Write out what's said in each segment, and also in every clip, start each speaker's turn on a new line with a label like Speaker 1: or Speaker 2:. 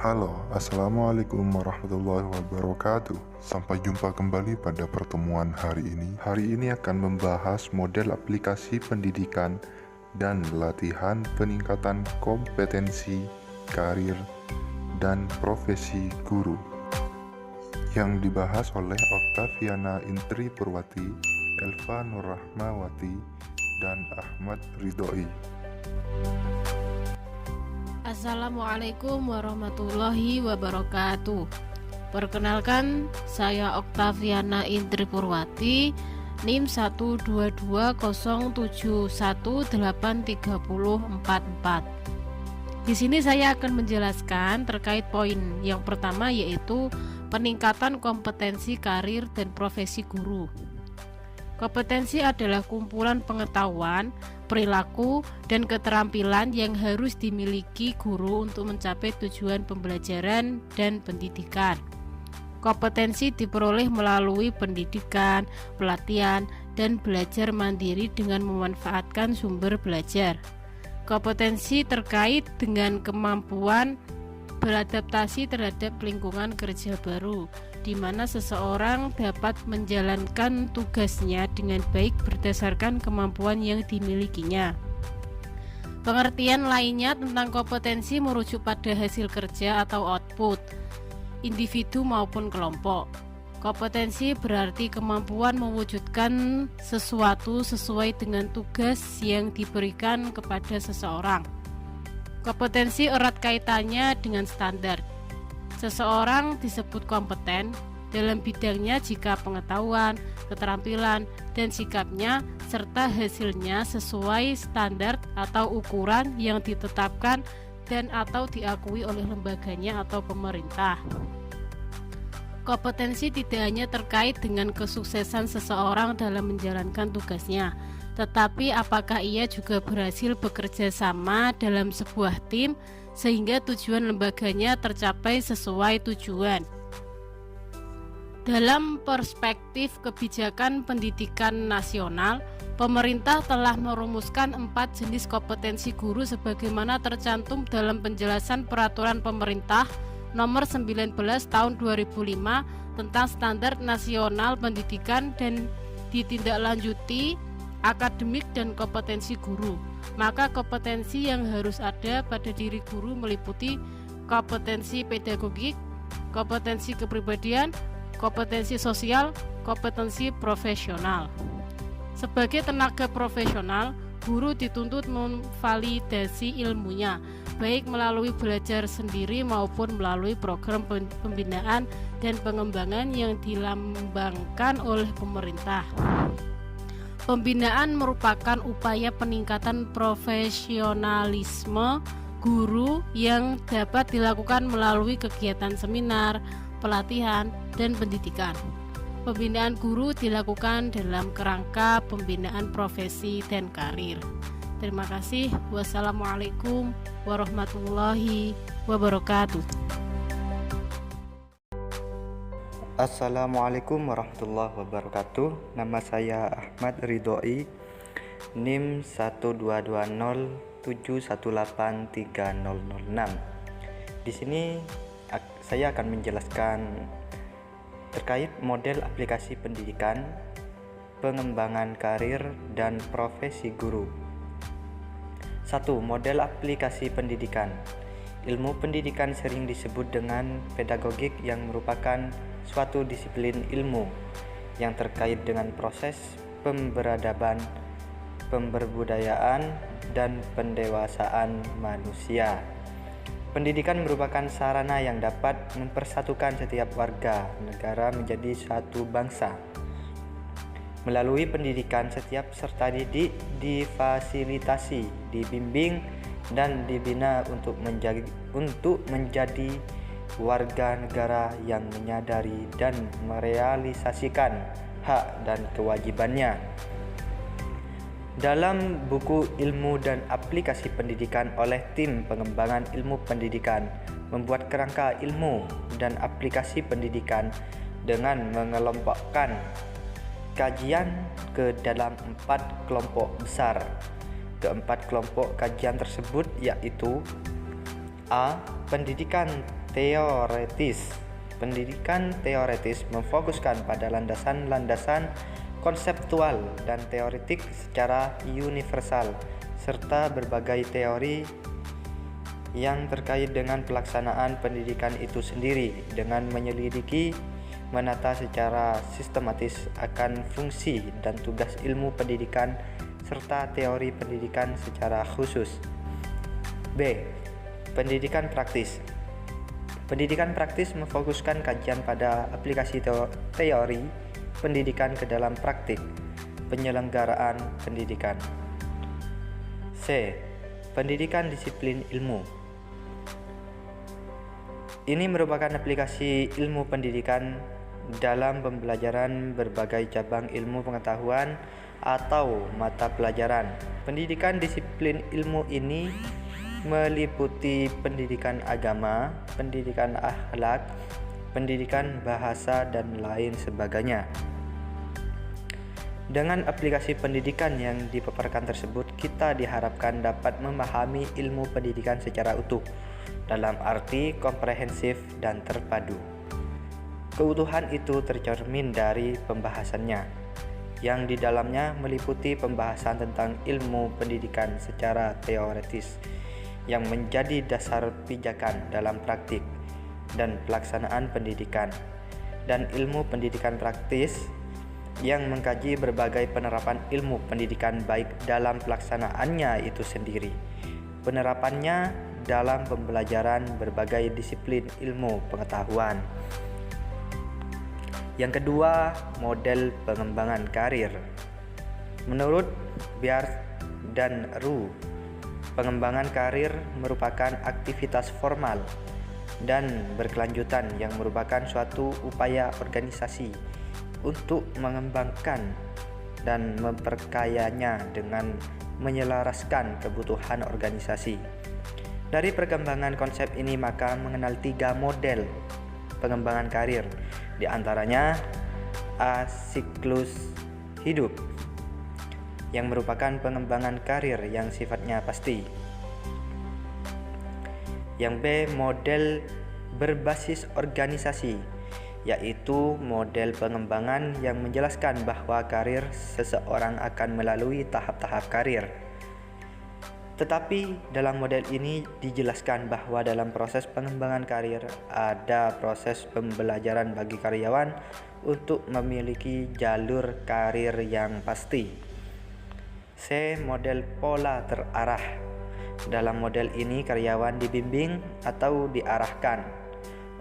Speaker 1: Halo, Assalamualaikum warahmatullahi wabarakatuh. Sampai jumpa kembali pada pertemuan hari ini. Hari ini akan membahas model aplikasi pendidikan dan latihan peningkatan kompetensi, karir, dan profesi guru yang dibahas oleh Oktaviana Intri Purwati, Elva Nurrahmawati, dan Ahmad Ridhoi.
Speaker 2: Assalamualaikum warahmatullahi wabarakatuh. Perkenalkan, saya Oktaviana Intri Purwati, NIM 12207183044. Di sini saya akan menjelaskan terkait poin yang pertama, yaitu peningkatan kompetensi karir dan profesi guru. Kompetensi adalah kumpulan pengetahuan, perilaku, dan keterampilan yang harus dimiliki guru untuk mencapai tujuan pembelajaran dan pendidikan. Kompetensi diperoleh melalui pendidikan, pelatihan, dan belajar mandiri dengan memanfaatkan sumber belajar. Kompetensi terkait dengan kemampuan beradaptasi terhadap lingkungan kerja baru, di mana seseorang dapat menjalankan tugasnya dengan baik berdasarkan kemampuan yang dimilikinya. Pengertian lainnya tentang kompetensi merujuk pada hasil kerja atau output, individu maupun kelompok. Kompetensi berarti kemampuan mewujudkan sesuatu sesuai dengan tugas yang diberikan kepada seseorang. Kompetensi erat kaitannya dengan standar. Seseorang disebut kompeten dalam bidangnya jika pengetahuan, keterampilan, dan sikapnya serta hasilnya sesuai standar atau ukuran yang ditetapkan dan atau diakui oleh lembaganya atau pemerintah. Kompetensi tidak hanya terkait dengan kesuksesan seseorang dalam menjalankan tugasnya, tetapi apakah ia juga berhasil bekerja sama dalam sebuah tim sehingga tujuan lembaganya tercapai sesuai tujuan. Dalam perspektif kebijakan pendidikan nasional, pemerintah telah merumuskan 4 jenis kompetensi guru sebagaimana tercantum dalam penjelasan Peraturan Pemerintah Nomor 19 Tahun 2005 tentang Standar Nasional Pendidikan dan ditindaklanjuti akademik dan kompetensi guru. Maka kompetensi yang harus ada pada diri guru meliputi kompetensi pedagogik, kompetensi kepribadian, kompetensi sosial, kompetensi profesional. Sebagai tenaga profesional, guru dituntut memvalidasi ilmunya, baik melalui belajar sendiri maupun melalui program pembinaan dan pengembangan yang dilambangkan oleh pemerintah. Pembinaan merupakan upaya peningkatan profesionalisme guru yang dapat dilakukan melalui kegiatan seminar, pelatihan, dan pendidikan. Pembinaan guru dilakukan dalam kerangka pembinaan profesi dan karir. Terima kasih. Wassalamualaikum warahmatullahi wabarakatuh.
Speaker 3: Assalamualaikum warahmatullahi wabarakatuh. Nama saya Ahmad Ridhoi, NIM 12207183006. Di sini saya akan menjelaskan terkait model aplikasi pendidikan, pengembangan karir, dan profesi guru. 1. Model aplikasi pendidikan. Ilmu pendidikan sering disebut dengan pedagogik yang merupakan suatu disiplin ilmu yang terkait dengan proses pemberadaban, pemberdayaan, dan pendewasaan manusia. Pendidikan merupakan sarana yang dapat mempersatukan setiap warga negara menjadi satu bangsa. Melalui pendidikan, setiap peserta didik difasilitasi, dibimbing, dan dibina untuk menjadi warga negara yang menyadari dan merealisasikan hak dan kewajibannya. Dalam buku Ilmu dan Aplikasi Pendidikan oleh tim pengembangan ilmu pendidikan membuat kerangka ilmu dan aplikasi pendidikan dengan mengelompokkan kajian ke dalam 4 kelompok besar. Keempat kelompok kajian tersebut yaitu A. Pendidikan teoretis. Pendidikan teoretis memfokuskan pada landasan-landasan konseptual dan teoretik secara universal, serta berbagai teori yang terkait dengan pelaksanaan pendidikan itu sendiri, dengan menyelidiki, menata secara sistematis akan fungsi dan tugas ilmu pendidikan serta teori pendidikan secara khusus. B. Pendidikan praktis. Pendidikan praktis memfokuskan kajian pada aplikasi teori pendidikan ke dalam praktik penyelenggaraan pendidikan. C. Pendidikan disiplin ilmu. Ini merupakan aplikasi ilmu pendidikan dalam pembelajaran berbagai cabang ilmu pengetahuan atau mata pelajaran. Pendidikan disiplin ilmu ini meliputi pendidikan agama, pendidikan akhlak, pendidikan bahasa, dan lain sebagainya. Dengan aplikasi pendidikan yang dipaparkan tersebut, kita diharapkan dapat memahami ilmu pendidikan secara utuh, dalam arti komprehensif dan terpadu. Keutuhan itu tercermin dari pembahasannya, yang di dalamnya meliputi pembahasan tentang ilmu pendidikan secara teoretis, yang menjadi dasar pijakan dalam praktik dan pelaksanaan pendidikan, dan ilmu pendidikan praktis yang mengkaji berbagai penerapan ilmu pendidikan baik dalam pelaksanaannya itu sendiri, penerapannya dalam pembelajaran berbagai disiplin ilmu pengetahuan. Yang kedua, model pengembangan karir. Menurut Beard dan Roux, pengembangan karir merupakan aktivitas formal dan berkelanjutan yang merupakan suatu upaya organisasi untuk mengembangkan dan memperkayanya dengan menyelaraskan kebutuhan organisasi. Dari perkembangan konsep ini maka mengenal 3 model pengembangan karir, di antaranya siklus hidup, yang merupakan pengembangan karir yang sifatnya pasti. Yang B, model berbasis organisasi, yaitu model pengembangan yang menjelaskan bahwa karir seseorang akan melalui tahap-tahap karir. Tetapi dalam model ini dijelaskan bahwa dalam proses pengembangan karir ada proses pembelajaran bagi karyawan untuk memiliki jalur karir yang pasti. C, model pola terarah. Dalam model ini karyawan dibimbing atau diarahkan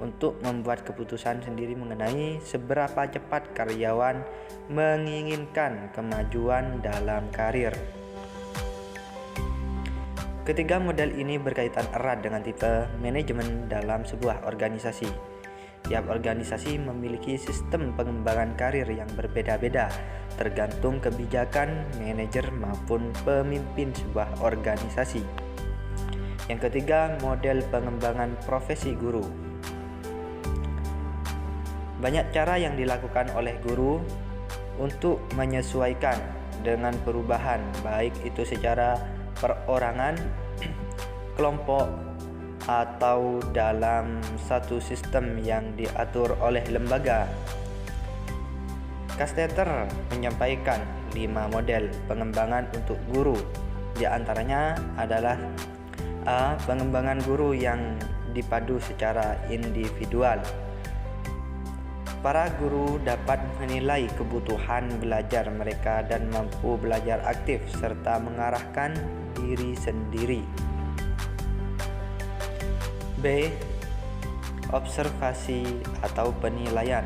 Speaker 3: untuk membuat keputusan sendiri mengenai seberapa cepat karyawan menginginkan kemajuan dalam karir. Ketiga model ini berkaitan erat dengan tipe manajemen dalam sebuah organisasi. Tiap organisasi memiliki sistem pengembangan karir yang berbeda-beda, tergantung kebijakan manajer maupun pemimpin sebuah organisasi. Yang ketiga, model pengembangan profesi guru. Banyak cara yang dilakukan oleh guru untuk menyesuaikan dengan perubahan, baik itu secara perorangan, kelompok, atau dalam satu sistem yang diatur oleh lembaga. Castetter menyampaikan 5 model pengembangan untuk guru. Di antaranya adalah A. Pengembangan guru yang dipadu secara individual. Para guru dapat menilai kebutuhan belajar mereka dan mampu belajar aktif serta mengarahkan diri sendiri. B. Observasi atau penilaian.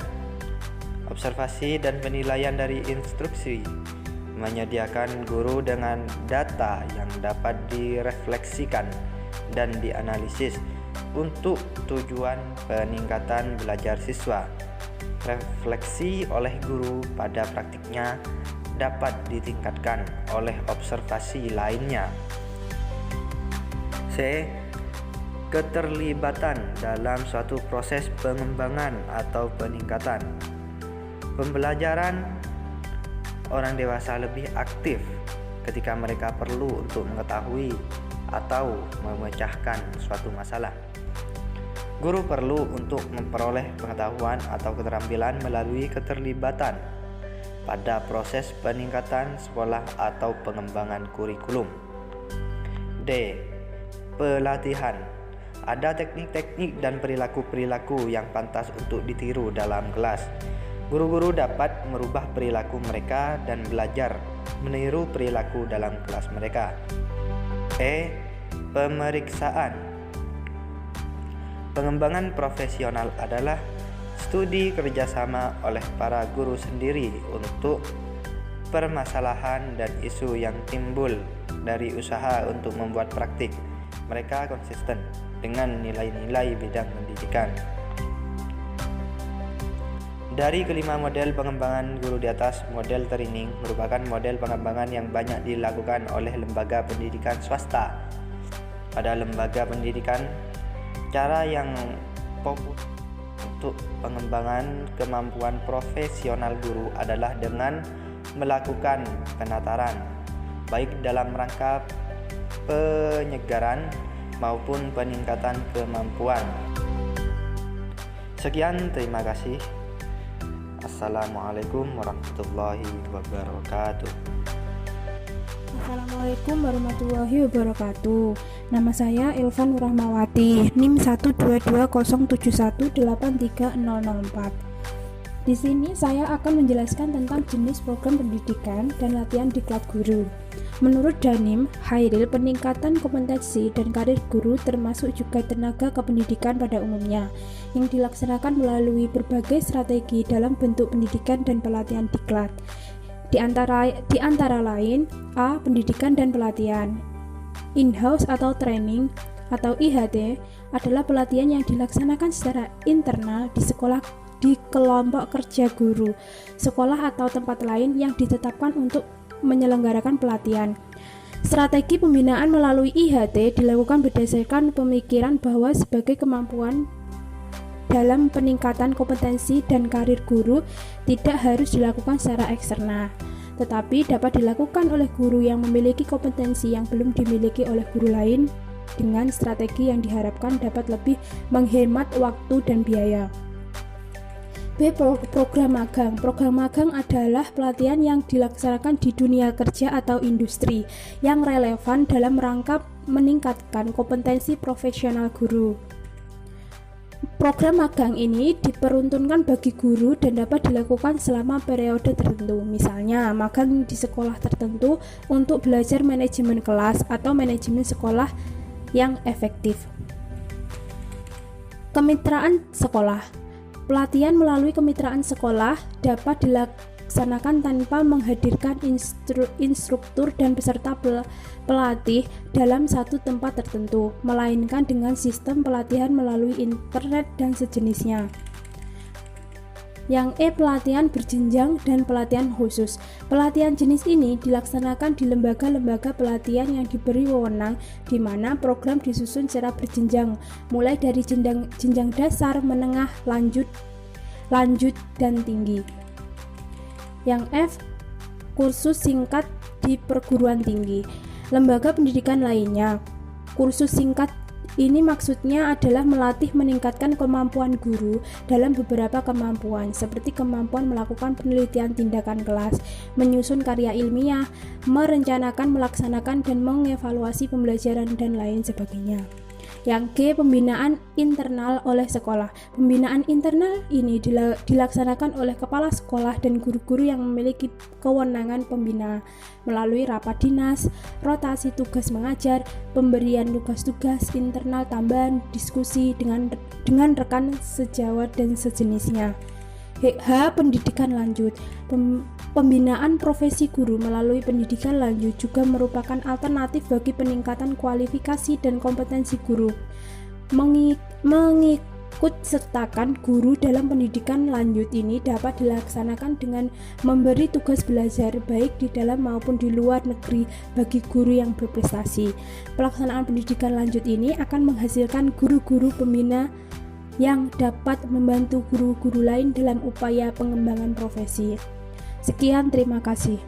Speaker 3: Observasi dan penilaian dari instruksi menyediakan guru dengan data yang dapat direfleksikan dan dianalisis untuk tujuan peningkatan belajar siswa. Refleksi oleh guru pada praktiknya dapat ditingkatkan oleh observasi lainnya. C. Keterlibatan dalam suatu proses pengembangan atau peningkatan. Pembelajaran orang dewasa lebih aktif ketika mereka perlu untuk mengetahui atau memecahkan suatu masalah. Guru perlu untuk memperoleh pengetahuan atau keterampilan melalui keterlibatan pada proses peningkatan sekolah atau pengembangan kurikulum. D. Pelatihan. Ada teknik-teknik dan perilaku-perilaku yang pantas untuk ditiru dalam kelas. Guru-guru dapat merubah perilaku mereka dan belajar meniru perilaku dalam kelas mereka. E. Pemeriksaan. Pengembangan profesional adalah studi kerjasama oleh para guru sendiri untuk permasalahan dan isu yang timbul dari usaha untuk membuat praktik mereka konsisten dengan nilai-nilai bidang pendidikan. Dari kelima model pengembangan guru di atas, model training merupakan model pengembangan yang banyak dilakukan oleh lembaga pendidikan swasta. Pada lembaga pendidikan, cara yang populer untuk pengembangan kemampuan profesional guru adalah dengan melakukan penataran, baik dalam rangka penyegaran maupun peningkatan kemampuan. Sekian, terima kasih. Assalamualaikum warahmatullahi wabarakatuh.
Speaker 4: Assalamualaikum warahmatullahi wabarakatuh. Nama saya Ilvan Rahmawati, NIM 12207183004. Di sini saya akan menjelaskan tentang jenis program pendidikan dan latihan diklat guru. Menurut Danim, Hairil, peningkatan kompetensi dan karir guru termasuk juga tenaga kependidikan pada umumnya yang dilaksanakan melalui berbagai strategi dalam bentuk pendidikan dan pelatihan diklat. Di antara lain, A. Pendidikan dan pelatihan. In-house atau training atau IHT adalah pelatihan yang dilaksanakan secara internal di sekolah, di kelompok kerja guru, sekolah atau tempat lain yang ditetapkan untuk menyelenggarakan pelatihan. Strategi pembinaan melalui IHT dilakukan berdasarkan pemikiran bahwa sebagai kemampuan dalam peningkatan kompetensi dan karir guru tidak harus dilakukan secara eksternal, tetapi dapat dilakukan oleh guru yang memiliki kompetensi yang belum dimiliki oleh guru lain dengan strategi yang diharapkan dapat lebih menghemat waktu dan biaya. B. Program magang. Program magang adalah pelatihan yang dilaksanakan di dunia kerja atau industri yang relevan dalam rangka meningkatkan kompetensi profesional guru. Program magang ini diperuntukkan bagi guru dan dapat dilakukan selama periode tertentu. Misalnya, magang di sekolah tertentu untuk belajar manajemen kelas atau manajemen sekolah yang efektif. Kemitraan sekolah. Pelatihan melalui kemitraan sekolah dapat dilaksanakan tanpa menghadirkan instruktur dan peserta pelatih dalam satu tempat tertentu, melainkan dengan sistem pelatihan melalui internet dan sejenisnya. Yang E. Pelatihan berjenjang dan pelatihan khusus. Pelatihan jenis ini dilaksanakan di lembaga-lembaga pelatihan yang diberi wewenang, di mana program disusun secara berjenjang, mulai dari jenjang dasar, menengah, lanjut, dan tinggi. Yang F. Kursus singkat di perguruan tinggi. Lembaga pendidikan lainnya. Kursus singkat ini maksudnya adalah melatih meningkatkan kemampuan guru dalam beberapa kemampuan, seperti kemampuan melakukan penelitian tindakan kelas, menyusun karya ilmiah, merencanakan, melaksanakan, dan mengevaluasi pembelajaran, dan lain sebagainya. Yang G. Pembinaan internal oleh sekolah. Pembinaan internal ini dilaksanakan oleh kepala sekolah dan guru-guru yang memiliki kewenangan pembina melalui rapat dinas, rotasi tugas mengajar, pemberian tugas-tugas internal tambahan, diskusi dengan rekan sejawat dan sejenisnya. H. Pendidikan lanjut. Pembinaan profesi guru melalui pendidikan lanjut juga merupakan alternatif bagi peningkatan kualifikasi dan kompetensi guru. Mengikutsertakan guru dalam pendidikan lanjut ini dapat dilaksanakan dengan memberi tugas belajar baik di dalam maupun di luar negeri bagi guru yang berprestasi. Pelaksanaan pendidikan lanjut ini akan menghasilkan guru-guru pembina yang dapat membantu guru-guru lain dalam upaya pengembangan profesi. Sekian, terima kasih.